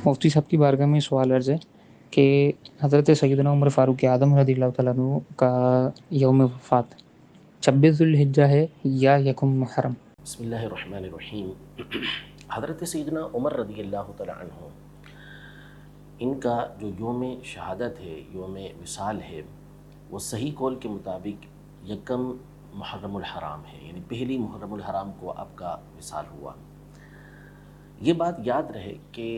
मुफ्ती साहब की बारगाह में सवाल अर्ज़ है कि हज़रत सैयदना उमर फ़ारूक आज़म रज़ियल्लाहु तआला अन्हु का यौम वफ़ात 26 ज़ुल्हिज्जा है या यकुम मुहर्रम? बिस्मिल्लाहिर्रहमानिर्रहीम। हज़रत सैयदना उमर रज़ी अल्लाह तआला अन्हु, इनका जो योम शहादत है, योम विसाल है, वो सही कौल के मुताबिक यकम मुहर्रमुल हराम है, यानी पहली मुहर्रमुल हराम को आपका विसाल हुआ। ये बात याद रहे कि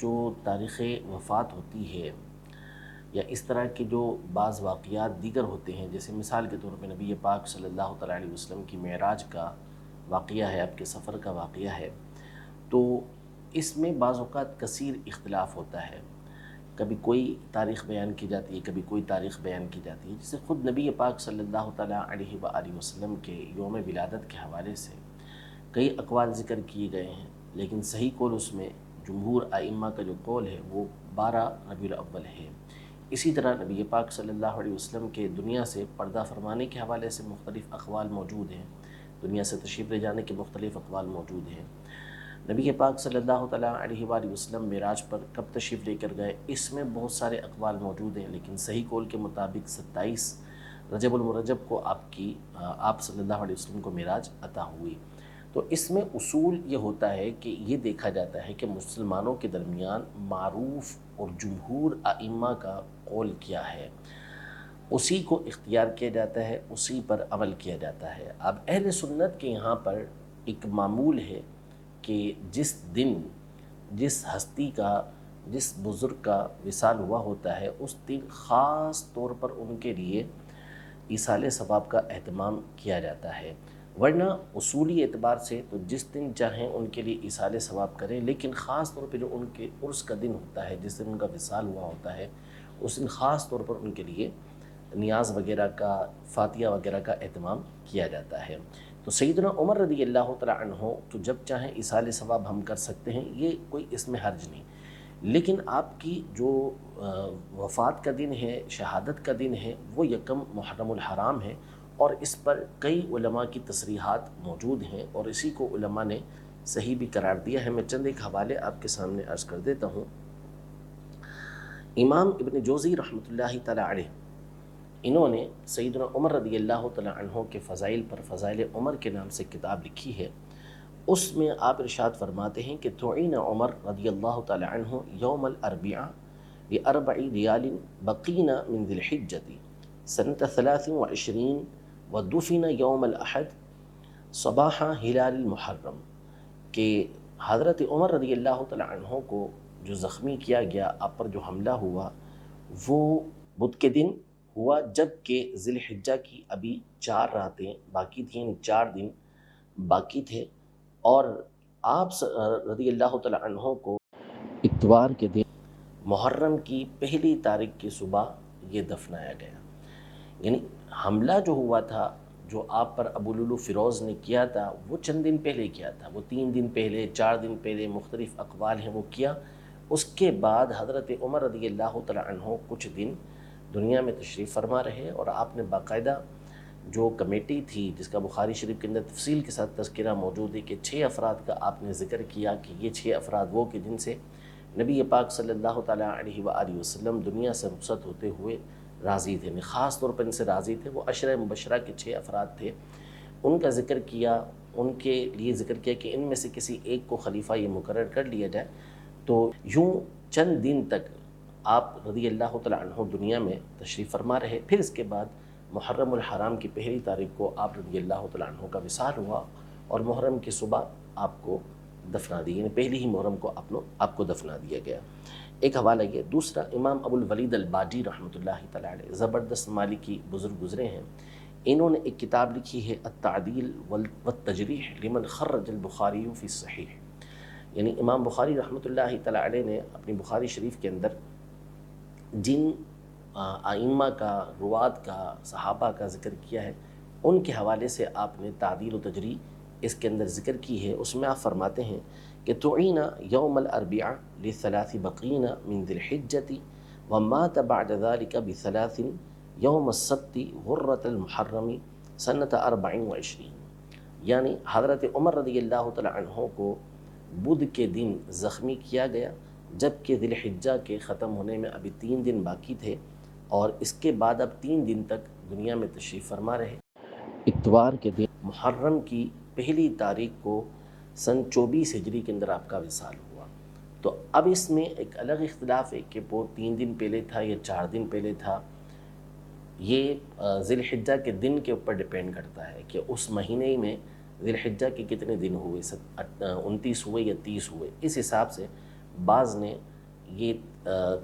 जो तारीख़ वफ़ात होती है या इस तरह के जो बाज़ वाक़यात दीगर होते हैं, जैसे मिसाल के तौर पे नबी पाक सल्लल्लाहु तआला अलैहि वसल्लम की मेराज का वाक़या है, आपके सफ़र का वाक़या है, तो इसमें बाज़ औक़ात कसीर इख्तिलाफ़ होता है। कभी कोई तारीख़ बयान की जाती है, कभी कोई तारीख़ बयान की जाती है। जैसे ख़ुद नबी पाक सल्लल्लाहु तआला अलैहि वसल्लम के यौम विलादत के हवाले से कई अक़वाल ज़िक्र किए गए हैं, लेकिन सही कौल उसमें जमहूर आइम्मा का जो कौल है वो 12 रबीउल अव्वल है। इसी तरह नबी पाक सल्लल्लाहु अलैहि वसल्लम के दुनिया से पर्दा फरमाने के हवाले से मुख्तलिफ़ अक़वाल मौजूद हैं, दुनिया से तशरीफ़ ले जाने के मुख्तलिफ़ अक़वाल मौजूद हैं। नबी पाक सल्लल्लाहु तआला अलैहि वसल्लम मेराज पर कब तशरीफ़ लेकर गए, इसमें बहुत सारे अक़वाल मौजूद हैं, लेकिन सही कौल के मुताबिक 27 रजबुल मुरज्जब को आप सल्लल्लाहु अलैहि वसल्लम को मेराज अता हुई। तो इसमें उसूल ये होता है कि ये देखा जाता है कि मुसलमानों के दरमियान मारूफ़ और जमहूर आइम्मा का कौल क्या है, उसी को इख्तियार किया जाता है, उसी पर अमल किया जाता है। अब अहले सुन्नत के यहाँ पर एक मामूल है कि जिस दिन जिस हस्ती का, जिस बुज़ुर्ग का विसाल हुआ होता है, उस दिन ख़ास तौर पर उनके लिए ईसाले सवाब का एहतमाम किया जाता है। वरना उसूली एतबार से तो जिस दिन चाहें उनके लिए ईसाले सवाब करें, लेकिन ख़ास तौर पे जो उनके उर्स का दिन होता है, जिस दिन उनका विसाल हुआ होता है, उस दिन ख़ास तौर पर उनके लिए नियाज़ वगैरह का, फ़ातिहा वगैरह का एहतमाम किया जाता है। तो सैयदना उमर रज़ी अल्लाह तआला अन्हु तो जब चाहें ईसाले सवाब हम कर सकते हैं, ये कोई इसमें हर्ज नहीं। लेकिन आपकी जो वफ़ात का दिन है, शहादत का दिन है, वो यकम मुहर्रमुल हराम है, और इस पर कई उलमा की तसरीहात मौजूद हैं और इसी को उलमा ने सही भी करार दिया है। मैं चंद एक हवाले आपके सामने अर्ज़ कर देता हूँ। इमाम इब्न जोज़ी रहमतुल्लाहि तआला अलैह, इन्होंने सैयदना उमर रज़ी अल्लाह तआला अन्हु के फ़ज़ाइल पर फ़ज़ाइल उमर के नाम से किताब लिखी है। उसमें आप इरशाद फरमाते हैं कि तुईना उमर रज़ी अल्लाह तआला अन्हु यौमल अरबिआ लिअरबइ रियालिन बक़ीना मिन ज़िलहिज्जति सनत 23 व दुफ़िना यौमल अहद सबाहा हिलाल मुहर्रम, कि हज़रत उमर रज़ी अल्लाह तआला अन्हु को जो ज़ख्मी किया गया, आप पर जो हमला हुआ, वो बुध के दिन हुआ, जबकि ज़िलहिज्जा की अभी 4 रातें बाकी थीं, यानी 4 दिन बाकी थे, और आप रज़ी अल्लाह तआला अन्हु को इतवार के दिन मुहर्रम की पहली तारीख की सुबह ये दफनाया गया। यानी हमला जो हुआ था, जो आप पर अबू लुलू फ़िरोज़ ने किया था, वो चंद दिन पहले किया था, वो 3 दिन पहले, 4 दिन पहले, मुख्तलिफ़ अक़वाल हैं वो किया। उसके बाद हज़रत उमर रज़ी अल्लाह तआला अन्हु कुछ दिन दुनिया में तशरीफ़ फरमा रहे, और आपने बाकायदा जो कमेटी थी, जिसका बुखारी शरीफ के अंदर तफसील के साथ तज़किरा मौजूद है कि 6 अफराद का आपने ज़िक्र किया कि ये 6 अफराद वो कि जिनसे नबी पाक सल्लल्लाहु तआला अलैहि वसल्लम दुनिया से रुखसत होते हुए राज़ी थे, ख़ास तौर पर इनसे राज़ी थे। वो अशरा मुबशरा के 6 अफराद थे, उनका ज़िक्र किया, उनके लिए ज़िक्र किया कि इनमें से किसी एक को खलीफा ये मुकर्रर कर लिया जाए। तो यूँ चंद दिन तक आप रज़ी अल्लाह तआला अन्हु दुनिया में तशरीफ़ फरमा रहे। फिर इसके बाद मुहर्रमुल हराम की पहली तारीख को आप रज़ी अल्लाह तआला अन्हु का विसाल हुआ, और मुहर्रम की सुबह आपको दफना दी, यानी पहली ही मुहर्रम को आपको दफना दिया गया। एक हवाला ये। दूसरा, इमाम अबुल वलीद अल बाजी रहमतुल्लाहि तआला अलैह, ज़बरदस्त मालिकी बुज़ुर्ग गुज़रे हैं, इन्होंने एक किताब लिखी है अत्तादील वत्तजरीह लिमन खर्रज अल बुखारी फ़ी सहीह। यानी इमाम बुखारी रहमतुल्लाहि तआला अलैह ने अपनी बुखारी शरीफ के अंदर जिन आइम्मा का, रुवात का, सहाबा का ज़िक्र किया है, उनके हवाले से आपने तादील व तजरी इसके अंदर ज़िक्र की है। उसमें आप फरमाते हैं कि तुईना यौमल अरबिआ लिसलासी बक़ीना मिन ज़िलहिज्जति व मात बअद ज़ालिका बिसलासिन यौम अस्सब्ति गुर्रतल मुहर्रमी सन्नत 24। यानी हज़रत उमर रज़ी अल्लाह तआला अन्हु को बुध के दिन ज़ख्मी किया गया, جبکہ ذی الحجہ کے ختم ہونے میں ابھی 3 دن باقی تھے، اور اس کے بعد اب 3 دن تک دنیا میں تشریف فرما رہے۔ اتوار کے دن محرم کی پہلی تاریخ کو سن 24 ہجری کے اندر آپ کا وصال ہوا۔ تو اب اس میں ایک الگ اختلاف ہے کہ وہ 3 دن پہلے تھا یا 4 دن پہلے تھا، یہ ذی الحجہ کے دن کے اوپر ڈپینڈ کرتا ہے کہ اس مہینے میں ذی الحجہ کے کتنے دن ہوئے، 29 ہوئے یا 30 ہوئے۔ اس حساب سے بعض نے یہ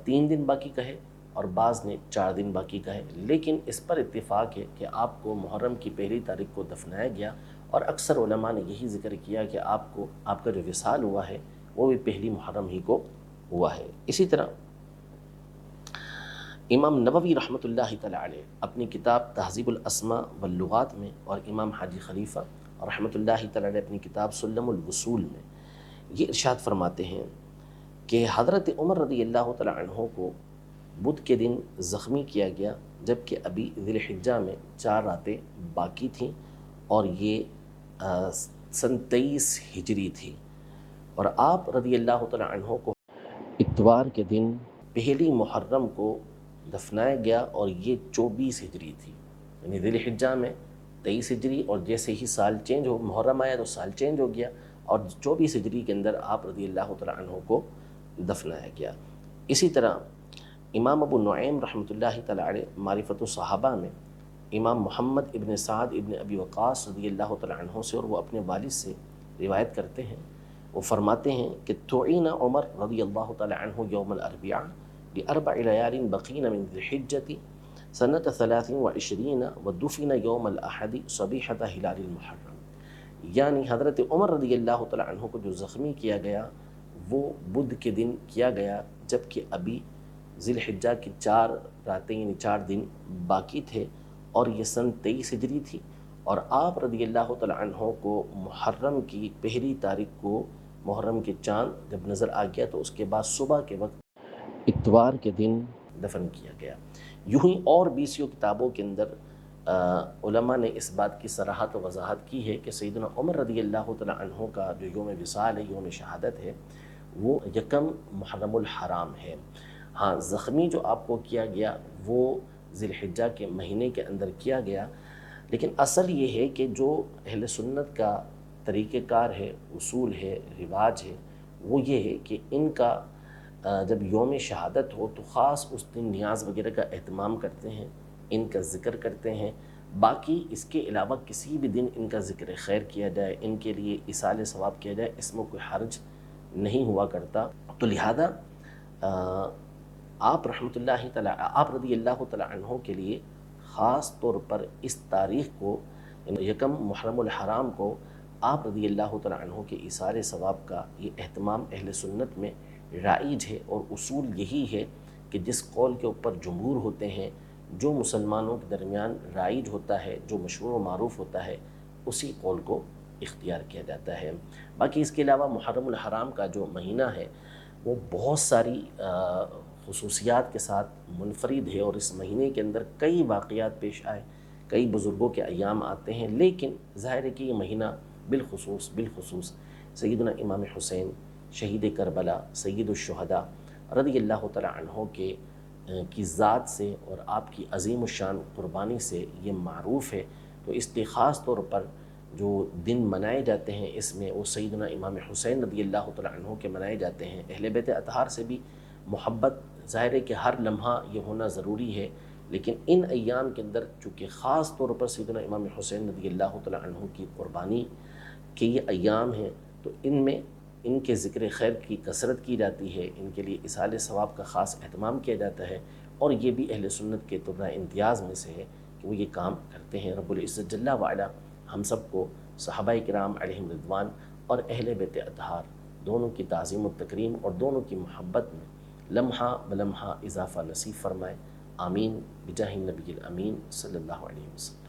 3 دن باقی کہے اور بعض نے 4 دن باقی کہے، لیکن اس پر اتفاق ہے کہ آپ کو محرم کی پہلی تاریخ کو دفنایا گیا، اور اکثر علماء نے یہی ذکر کیا کہ آپ کا جو وصال ہوا ہے وہ بھی پہلی محرم ہی کو ہوا ہے۔ اسی طرح امام نووی رحمۃ اللہ تعالی علیہ اپنی کتاب تہذیب الاسماء واللغات میں، اور امام حاجی خلیفہ رحمۃ اللہ تعالی علیہ اپنی کتاب سلم الوصول میں یہ ارشاد فرماتے ہیں کہ حضرت عمر رضی اللہ تعالی عنہ کو بدھ کے دن زخمی کیا گیا، جبکہ ابھی ذی الحجہ میں 4 راتیں باقی تھیں، اور یہ سن 23 ہجری تھی، اور آپ رضی اللہ تعالی عنہ کو اتوار کے دن پہلی محرم کو دفنایا گیا، اور یہ 24 ہجری تھی، یعنی ذی الحجہ میں 23 ہجری، اور جیسے ہی سال چینج ہو، محرم آیا تو سال چینج ہو گیا، اور 24 ہجری کے اندر آپ رضی اللہ تعالی عنہ کو دفنایا گیا۔ اسی طرح امام ابو نعیم رحمۃ اللہ تعالی علیہ معرفت الصحابہ میں امام محمد ابن سعد ابن ابی وقاص رضی اللہ تعالی عنہ سے، اور وہ اپنے والد سے روایت کرتے ہیں، وہ فرماتے ہیں کہ تعین عمر رضی اللہ تعالی عنہ یوم الاربعاء باربع لیال بقین من ذی الحجۃ سنۃ 23 ودفن یوم الاحد صبیحۃ ہلال المحرم، یعنی حضرت عمر رضی اللہ تعالی عنہ کو جو زخمی کیا گیا وہ بدھ کے دن کیا گیا، جبکہ ابھی ذی الحجہ کی 4 راتیں یعنی 4 دن باقی تھے، اور یہ سن 23 ہجری تھی، اور آپ رضی اللہ تعالی عنہ کو محرم کی پہلی تاریخ کو محرم کے چاند جب نظر آ گیا تو اس کے بعد صبح کے وقت اتوار کے دن دفن کیا گیا۔ یوں ہی اور بیسیوں کتابوں کے اندر علماء نے اس بات کی صراحت و وضاحت کی ہے کہ سیدنا عمر رضی اللہ تعالی عنہ کا جو یوم وصال ہے، یوم شہادت ہے، وہ یکم محرم الحرام ہے۔ ہاں، زخمی جو آپ کو کیا گیا وہ ذی الحجہ کے مہینے کے اندر کیا گیا، لیکن اصل یہ ہے کہ جو اہل سنت کا طریقہ کار ہے، اصول ہے، رواج ہے، وہ یہ ہے کہ ان کا جب یوم شہادت ہو تو خاص اس دن نیاز وغیرہ کا اہتمام کرتے ہیں، ان کا ذکر کرتے ہیں، باقی اس کے علاوہ کسی بھی دن ان کا ذکر خیر کیا جائے، ان کے لیے اصال ثواب کیا جائے، اس میں کوئی حرج نہیں ہوا کرتا۔ تو لہذا آپ رضی اللہ تعالی عنہ کے لیے خاص طور پر اس تاریخ کو، یکم محرم الحرام کو، آپ رضی اللہ تعالی عنہ کے ایثار ثواب کا یہ اہتمام اہل سنت میں رائج ہے، اور اصول یہی ہے کہ جس قول کے اوپر جمہور ہوتے ہیں، جو مسلمانوں کے درمیان رائج ہوتا ہے، جو مشہور و معروف ہوتا ہے، اسی قول کو اختیار کیا جاتا ہے۔ باقی اس کے علاوہ محرم الحرام کا جو مہینہ ہے وہ بہت ساری خصوصیات کے ساتھ منفرد ہے، اور اس مہینے کے اندر کئی واقعات پیش آئے، کئی بزرگوں کے ایام آتے ہیں، لیکن ظاہر ہے کہ یہ مہینہ بالخصوص سیدنا امام حسین شہید کربلا، سید الشہداء رضی اللہ تعالی عنہ کی ذات سے اور آپ کی عظیم الشان قربانی سے یہ معروف ہے۔ تو اس کے خاص طور پر جو دن منائے جاتے ہیں، اس میں وہ سیدنا امام حسین رضی اللہ تعالی عنہ کے منائے جاتے ہیں۔ اہل بیت اطہار سے بھی محبت، ظاہر ہے کہ ہر لمحہ یہ ہونا ضروری ہے، لیکن ان ایام کے اندر چونکہ خاص طور پر سیدنا امام حسین رضی اللہ تعالی عنہ کی قربانی کے یہ ایام ہیں، تو ان میں ان کے ذکر خیر کی کثرت کی جاتی ہے، ان کے لیے اصال ثواب کا خاص اہتمام کیا جاتا ہے، اور یہ بھی اہل سنت کے طرح امتیاز میں سے ہے کہ وہ یہ کام کرتے ہیں۔ رب العزت جل وعلا ہم سب کو صحابہ کرام علیہم رضوان اور اہل بیت اطہار دونوں کی تعظیم و تکریم اور دونوں کی محبت میں لمحہ بلمحہ اضافہ نصیب فرمائے، آمین بجاہ النبی الامین صلی اللہ علیہ وسلم۔